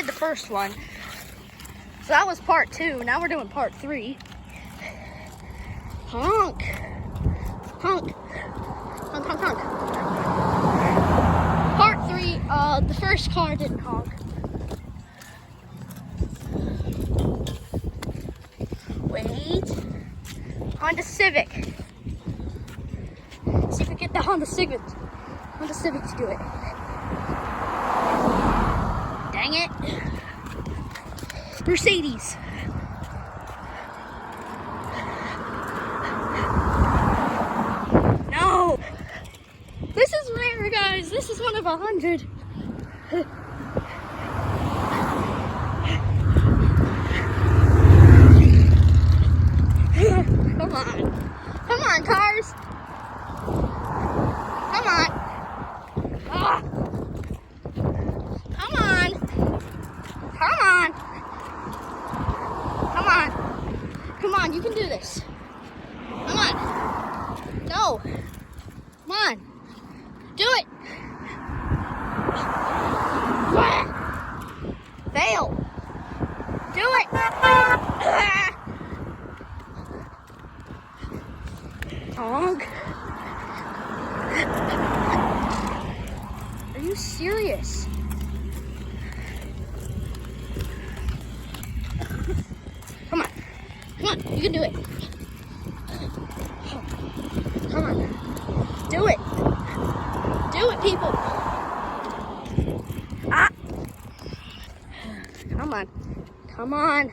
the first one. So that was part 2. Now we're doing part 3. Honk. Honk. Honk, honk, honk. Part 3, the first car didn't honk. Wait. Honda Civic. See if we get the Honda Civic to do it. Dang it. Mercedes. No. This is rare, guys. This is one of 100. Come on. Come on, cars. Come on. Ah. Come on. Come on. Come on. Come on, you can do this. Come on. No. Come on. Do it. Fail. Do it. Honk. Are you serious? Come on. Come on, you can do it. Come on. Do it. Do it, people. Ah. Come on. Come on.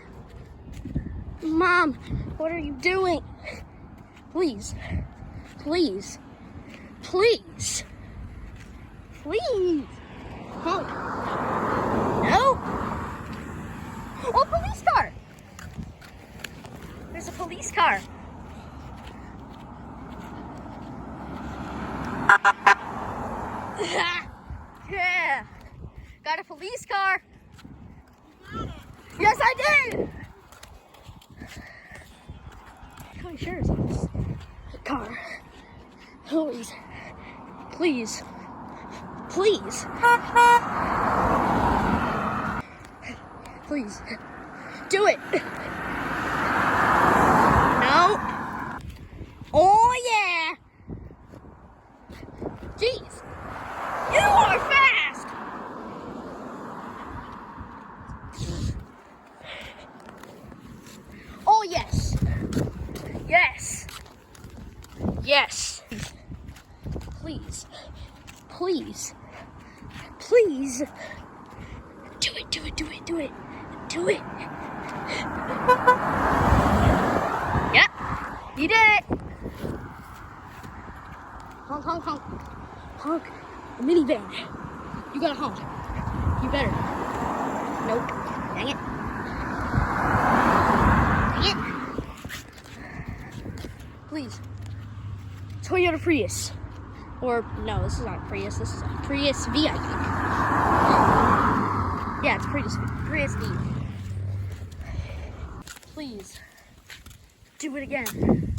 Mom, what are you doing? Please. Please. Please. Please. Honk. No. Oh, police car. There's a police car. Yeah. Got a police car. Yes, I did. How many shares on this car? Please. Please. Please. Please. Do it. No. Oh, yeah. Jeez. You are fast. Oh, yes. Yes. Yes. Please. Please. Please. Do it, do it, do it, do it. Do it. Yep. You did it. Honk, honk, honk. Honk. A minivan. You gotta honk. You better. Nope. Dang it. Dang it. Please. Toyota Prius. Or, no, this is not Prius. This is a Prius V, I think. Yeah, it's Prius V. Please. Do it again.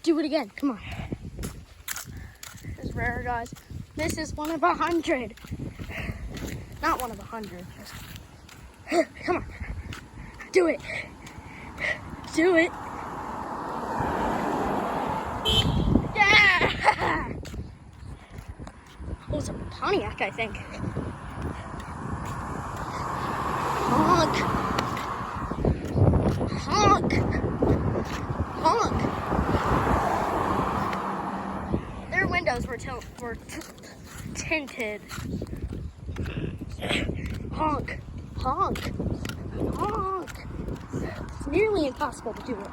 Do it again. Come on. This is rare, guys. This is one of 100. Not one of 100. Come on. Do it. Do it. Yeah! Oh, it's a Pontiac, I think. Honk. Honk. Honk. Their windows were tinted. Honk. Honk. Honk. It's nearly impossible to do it.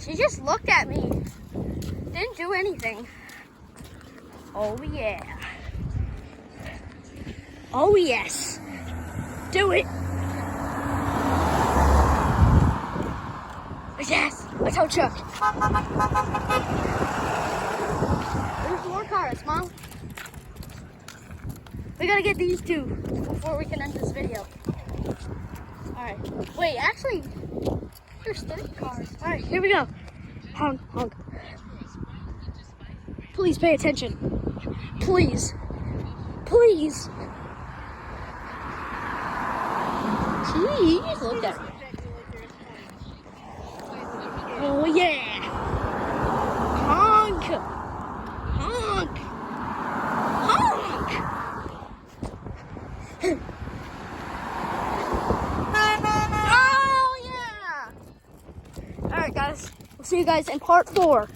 She just looked at me. Didn't do anything. Oh, yeah. Oh, yes. Do it. Yes. A tow truck. There's more cars, Mom. We gotta get these two before we can end this video. Alright. Wait, actually, there's 3 cars. Alright, here we go. Honk, honk. Please pay attention. Please. Please. Jeez, look at me. Oh yeah. Honk. Honk. Honk. Oh yeah. All right, guys. We'll see you guys in part 4.